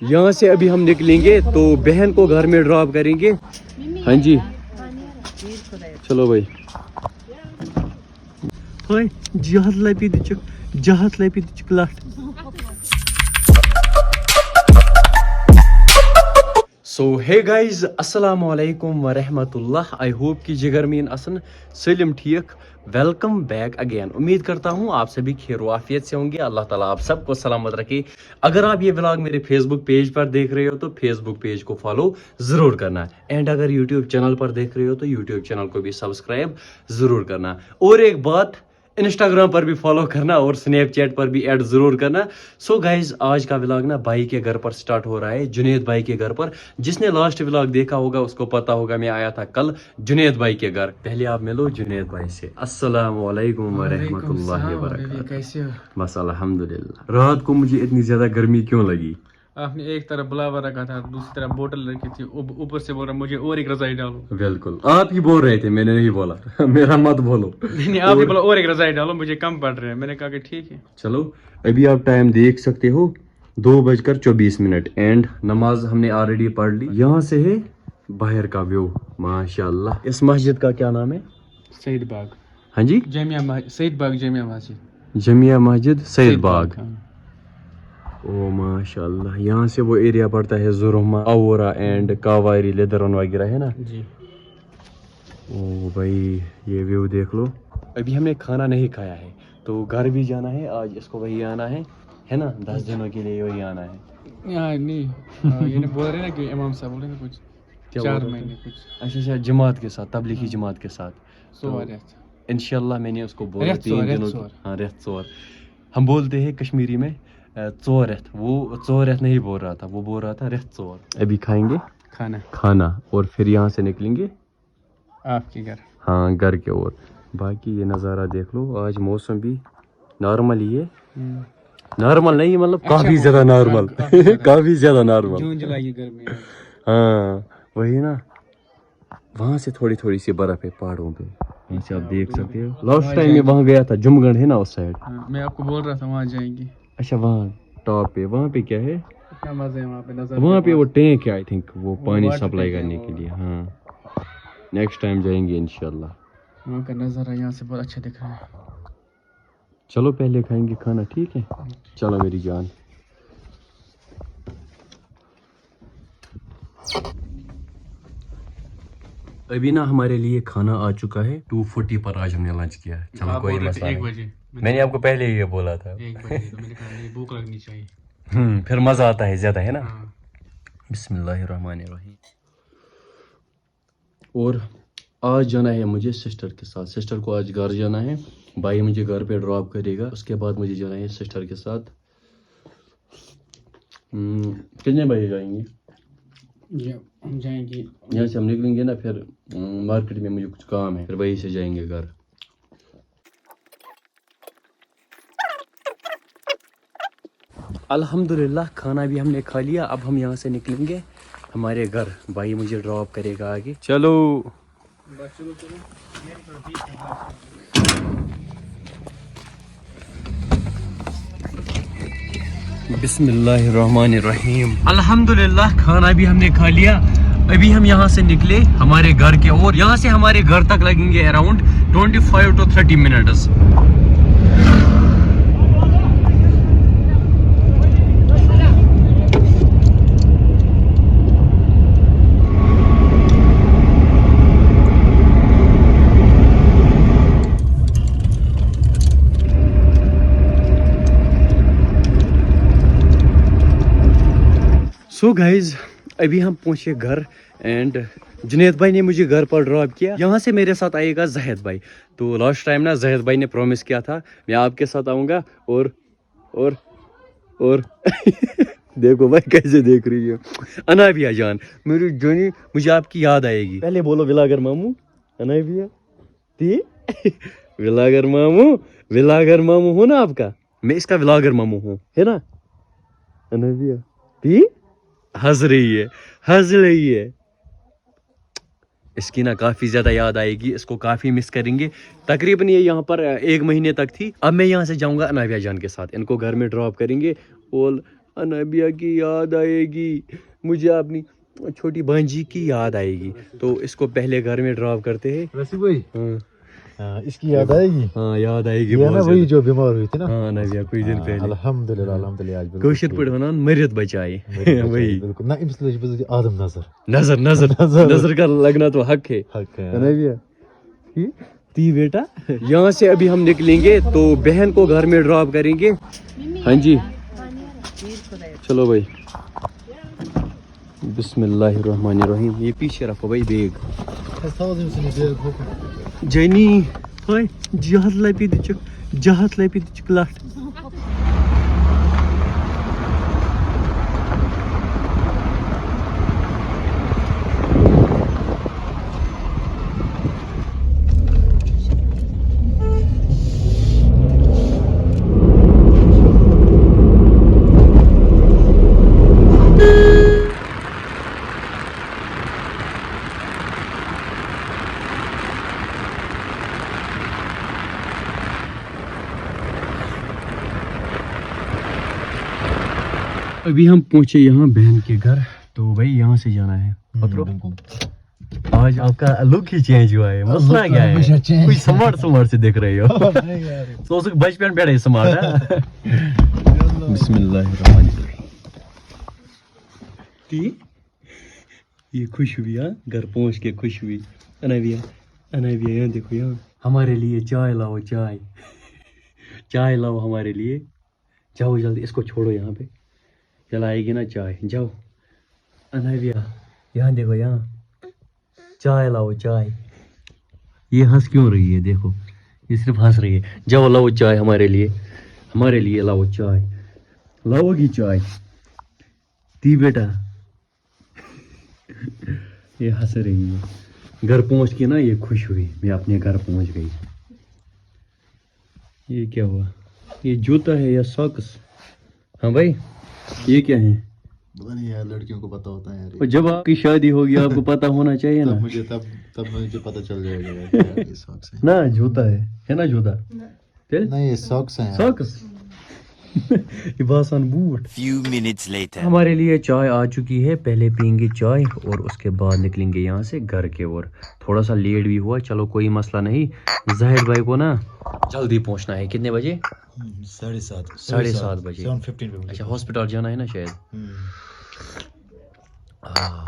यहाँ से अभी हम निकलेंगे तो बहन को घर में ड्रॉप करेंगे। हाँ जी चलो भाई। हाय जहाज लपी दिचक लाट। सो हे गाइज अस्सलाम वालेकुम वरहमतुल्लाह। आई होप कि जिगर मीन असन सलिम ठीक। Welcome back again. उम्मीद करता हूँ आप सभी खैर आफियत से होंगे। अल्लाह ताला आप सबको सलामत रखे। अगर आप ये व्लॉग मेरे फेसबुक पेज पर देख रहे हो तो फेसबुक पेज को फॉलो ज़रूर करना एंड अगर यूट्यूब चैनल पर देख रहे हो तो यूट्यूब चैनल को भी सब्सक्राइब ज़रूर करना। और एक बात, इंस्टाग्राम पर भी फॉलो करना और स्नैपचैट पर भी ऐड ज़रूर करना। सो गाइज आज का व्लॉग ना भाई के घर पर स्टार्ट हो रहा है, जुनैद भाई के घर पर। जिसने लास्ट व्लॉग देखा होगा उसको पता होगा मैं आया था कल जुनैद भाई के घर। पहले आप मिलो जुनैद भाई से। अस्सलाम वालेकुम वरहमतुल्लाहि वबरकातुहू। कैसे हो? बस अल्हम्दुलिल्लाह। रात को मुझे इतनी ज्यादा गर्मी क्यों लगी? आपने एक तरफ बुलावा रखा था, दूसरी तरफ बोतल रखी थी, ऊपर से बोल रहा मुझे और एक रजाई डालो। बिल्कुल आप ही बोल रहे थे, मैंने नहीं बोला। मेरा मत बोलो। नहीं आपने बोला और एक रजाई डालो, मुझे कम पड़ रहे हैं। मैंने कहा कि ठीक है। चलो अभी आप टाइम देख सकते हो 2:24 एंड नमाज हमने ऑलरेडी पढ़ ली। यहाँ से है बाहर का व्यू माशाल्लाह। इस मस्जिद का क्या नाम है? सईद बाग। हाँ जी सईद बाग जामिया मस्जिद। जमिया मस्जिद सईद बाग। हाँ। ओ माशाल्लाह। यहाँ से वो एरिया पड़ता है जुरमा औरा एंड कावारी लेदरन वगैरह है ना जी। ओ भाई ये व्यू देख लो। अभी हमने खाना नहीं खाया है तो घर भी जाना है आज। इसको वही आना है ना 10 दिनों के लिए वही आना है। यहाँ नहीं ये बोल रहे ना कि इमाम साहब बोले कुछ 4 महीने कुछ। अच्छा जमात के साथ, तबलीगी जमात के साथ। तो इंशाल्लाह मैंने उसको बोला रेत 3 दिनों की। हाँ रेत चोर हम बोलते हैं कश्मीरी में। चोर रेत, वो चोर रेत नहीं बोल रहा था, वो बोल रहा था रेत चोर। अभी खाएंगे खाना और फिर यहाँ से निकलेंगे आपके घर। हाँ घर के ओर। बाकी ये नज़ारा देख लो। आज मौसम भी नॉर्मल ही है। नॉर्मल नहीं मतलब काफी ज्यादा नॉर्मल। काफी ज्यादा नॉर्मल। जून जुलाई की गर्मी है। हाँ वही ना। वहाँ से थोड़ी थोड़ी सी बर्फ है पहाड़ों पे, वहाँ से आप देख सकते हो। लास्ट टाइम मैं वहाँ गया था, जुमगढ़ है ना उस साइड। मैं आपको बोल रहा था वहाँ जाएंगे। अच्छा वहाँ टॉप पे, वहाँ पे क्या है? क्या मजा है वहाँ पे नजर। वहाँ पे वो टैंक है आई थिंक, वो पानी सप्लाई करने के लिए। हाँ नेक्स्ट टाइम जाएंगे इंशाल्लाह। वहाँ का नज़ारा यहाँ से बहुत अच्छा दिख रहा है। चलो पहले खाएंगे खाना, ठीक है? चलो मेरी जान। अभी ना हमारे लिए खाना आ चुका है। 2:40 पर आज हमने लंच किया है। चलो कोई मसला नहीं। 1 बजे मैंने आपको पहले ही ये बोला था। 1 बजे तो मैंने कहा नहीं, भूख लगनी चाहिए। फिर मजा आता है ज्यादा, है ना? हाँ। बिस्मिल्लाहिर्रहमानिर्रहीम। और आज जाना है मुझे सिस्टर के साथ। सिस्टर को आज घर जाना है। भाई मुझे घर पे ड्रॉप करेगा, उसके बाद मुझे जाना है सिस्टर के साथ। कितने बजे जाएंगे? हम जाएंगे यहाँ से हम निकलेंगे ना, फिर मार्केट में मुझे कुछ काम है, फिर वहीं से जाएंगे घर। अल्हम्दुलिल्लाह खाना भी हमने खा लिया। अब हम यहाँ से निकलेंगे हमारे घर। भाई मुझे ड्रॉप करेगा आगे। चलो बिस्मिल्लाहिर्रहमानिर्रहीम। अल्हम्दुलिल्लाह खाना भी हमने खा लिया। अभी हम यहाँ से निकले हमारे घर के और यहाँ से हमारे घर तक लगेंगे around 25 to 30 minutes. So guys अभी हम पहुंचे घर एंड जुनैद भाई ने मुझे घर पर ड्रॉप किया। यहाँ से मेरे साथ आएगा जहीद भाई। तो लास्ट टाइम ना जहीद भाई ने प्रॉमिस किया था मैं आपके साथ आऊँगा और देखो भाई कैसे देख रही है अनाबिया जान मेरी जोनी, मुझे आपकी याद आएगी। पहले बोलो विलागर मामू। अनाबिया ती विलागर मामू हो ना आपका? मैं इसका विलागर मामू हूँ, है ना? अनाबिया ती हंस रही है। इसकी ना काफ़ी ज़्यादा याद आएगी, इसको काफ़ी मिस करेंगे। तकरीबन ये यहाँ पर 1 महीने तक थी। अब मैं यहाँ से जाऊँगा अनाविया जान के साथ, इनको घर में ड्रॉप करेंगे और अनाबिया की याद आएगी, मुझे अपनी छोटी भांजी की याद आएगी। तो इसको पहले घर में ड्रॉप करते हैं। रसी भाई, हाँ इसकी याद आएगी। हाँ याद आएगी ये ना बहुत वही ज़्यादा। जो बीमार हुई थी ना। हाँ अनाबिया कुछ दिन पहले अल्हम्दुलिल्लाह अल्हम्दुलिल्लाह आज बिल्कुल कौशर पड़ वनान मरियत बचाए वही बिल्कुल ना इम्स लज बज आदम नजर नजर नजर नजर का लगना तो हक है हक है। अनाबिया ती बेटा। यहाँ से अभी हम निकलेंगे तो बहन को घर में ड्रॉप करेंगे। हाँ जी चलो भाई, बिस्मिल्लाहिर्रहमानिर्रहीम। ये पीछे रखो भाई बैग। जैनी हाय जहाज लपी दिचक लट। अभी हम पहुंचे यहाँ बहन के घर। तो भाई यहाँ से जाना है पत्रो। आज आपका लुक ही चेंज हुआ है, मसला क्या है? कोई स्मार्ट से दिख रहे हो। तो उसको बचपन पे स्मार्ट है। बिस्मिल्लाहिर्रहमानिर्रहीम। ये खुश हुई हाँ, घर पहुंच के खुश हुई। अनाबिया यहाँ देखो, यहाँ हमारे लिए चाय लाओ, चाय लाओ हमारे लिए। जाओ जल्दी, इसको छोड़ो यहाँ पे, चलाएगी ना चाय। जाओ अनाबिया यहाँ देखो, यहाँ चाय लाओ चाय। ये हंस क्यों रही है? देखो ये सिर्फ हंस रही है। जाओ लाओ चाय हमारे लिए लाओ चाय। लाओगी चाय ती बेटा? ये हंस रही है। घर पहुंच के ना ये खुश हुई, मैं अपने घर पहुंच गई। ये क्या हुआ? ये जूता है या सॉक्स? हाँ भाई ये क्या है? पता नहीं यार, लड़कियों को पता होता है यार। और जब आपकी शादी होगी आपको पता होना चाहिए ना। तब मुझे पता चल जाएगा यार, ये सॉक्स है ना जूता है ना जूता? नहीं ये सॉक्स हैं। सॉक्स ये बासान बूट। Few minutes later. हमारे लिए चाय आ चुकी है, पहले पियेंगे चाय और उसके बाद निकलेंगे यहाँ से घर के ओर। थोड़ा सा लेट भी हुआ, चलो कोई मसला नहीं। जाहिद भाई को ना जल्दी पहुँचना है। कितने बजे? 7:30 बजे। 7:15 अच्छा हॉस्पिटल जाना है ना शायद। हाँ।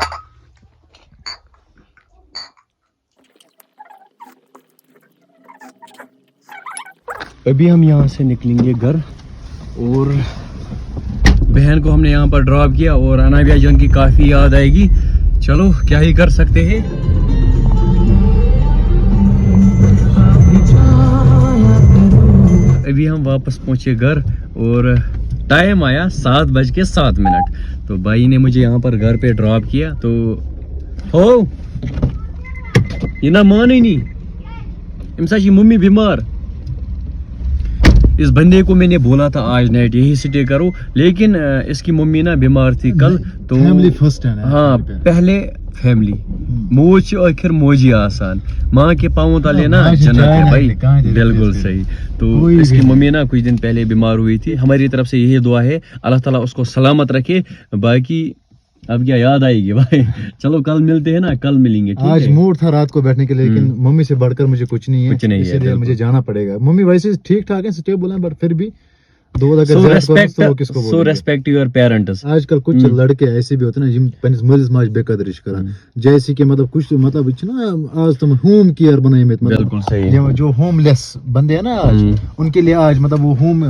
अभी हम यहाँ से निकलेंगे घर और बहन को हमने यहाँ पर ड्रॉप किया और अनाबिया जान की काफ़ी याद आएगी। चलो क्या ही कर सकते हैं। अभी हम वापस पहुँचे घर और टाइम आया 7:07। तो भाई ने मुझे यहाँ पर घर पे ड्रॉप किया। तो हो ये ना माने नहीं, इमसा की मम्मी बीमार। इस बंदे को मैंने बोला था आज नाइट यही स्टे करो, लेकिन इसकी मम्मी ना बीमार थी कल। तो फैमिली फर्स्ट है ना। हाँ पहले फैमिली, मोज आखिर मोजी आसान, माँ के पाँव तले ना जन्नत है भाई। बिल्कुल सही। तो इसकी मम्मी ना कुछ दिन पहले बीमार हुई थी। हमारी तरफ से यही दुआ है अल्लाह ताला उसको सलामत रखे। बाकी अब क्या याद आएगी भाई। चलो कल मिलते हैं ना, कल मिलेंगे। आज मूड था रात को बैठने के लिए, लेकिन मम्मी से बढ़कर मुझे कुछ नहीं है, इसलिए मुझे जाना पड़ेगा। मम्मी वैसे ठीक ठाक है, स्टेबल है, बट फिर भी सो रेस्पेक्ट योर पेरेंट्स। आजकल कुछ लड़के ऐसे भी होते हैं ना जिम पनिस मर्ज माज बेकदरिश करन, जैसे कि मतलब कुछ मतलब ना आज तुम होम केयर बनाए में, बिल्कुल सही। जो होमलेस बंदे हैं ना आज उनके लिए आज मतलब वो होम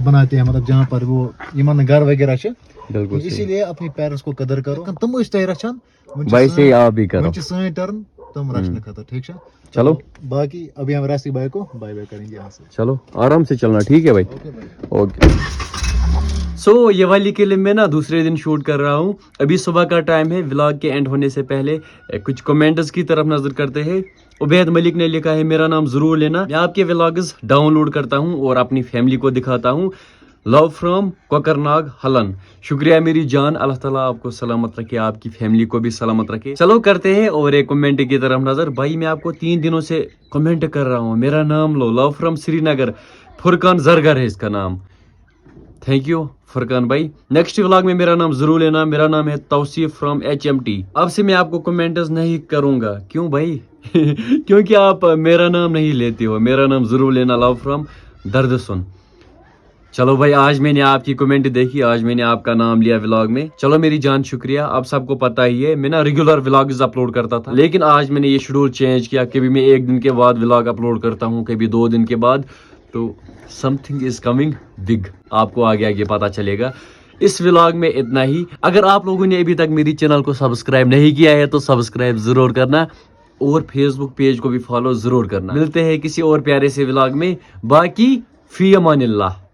बनाते हैं, मतलब जहाँ पर वो ईमान घर वगैरह है। बिल्कुल इसीलिए अपनी पेरेंट्स को कदर करो। तुम इस तरह रचन वैसे आप भी करो, सही टर्न तुम रचना खाता। ठीक है चलो। बाकी अभी हम रास्ते भाई को बाय बाय करेंगे यहाँ से। चलो आराम से चलना, ठीक है भाई। ओके। सो ये वाली क्लिप मैं ना दूसरे दिन शूट कर रहा हूँ। अभी सुबह का टाइम है। व्लॉग के एंड होने से पहले कुछ कमेंट्स की तरफ नजर करते हैं। उबैद मलिक ने लिखा है मेरा नाम जरूर लेना, मैं आपके व्लॉग्स डाउनलोड करता हूँ और अपनी फैमिली को दिखाता हूँ। लव फ्रॉम कोकरनाग हलन। शुक्रिया मेरी जान, अल्लाह ताला आपको सलामत रखे, आपकी फैमिली को भी सलामत रखे। चलो करते हैं और एक कमेंट की तरफ नजर। भाई मैं आपको 3 दिनों से कमेंट कर रहा हूँ, मेरा नाम लो। लव फ्रॉम श्रीनगर, फुरकान जरगर है इसका नाम। थैंक यू फरकान भाई। नेक्स्ट व्लॉग में मेरा नाम जरूर लेना, मेरा नाम है तौसीफ फ्रॉम HMT। अब से मैं आपको कमेंट्स नहीं करूंगा, क्यों भाई? क्योंकि आप मेरा नाम नहीं लेते हो, मेरा नाम जरूर लेना। लव फ्रॉम दर्द सुन। चलो भाई, आज मैंने आपकी कमेंट देखी, आज मैंने आपका नाम लिया व्लॉग में। चलो मेरी जान शुक्रिया। आप सबको पता ही है मैं ना रेगुलर व्लॉग्स अपलोड करता था, लेकिन आज मैंने ये शेड्यूल चेंज किया। कभी मैं 1 दिन के बाद व्लॉग अपलोड करता हूँ, कभी 2 दिन के बाद। तो समथिंग इज कमिंग बिग, आपको आगे आगे पता चलेगा। इस व्लॉग में इतना ही। अगर आप लोगों ने अभी तक मेरी चैनल को सब्सक्राइब नहीं किया है तो सब्सक्राइब जरूर करना, और फेसबुक पेज को भी फॉलो जरूर करना। मिलते हैं किसी और प्यारे से व्लॉग में। बाकी फी अमानिल्लाह।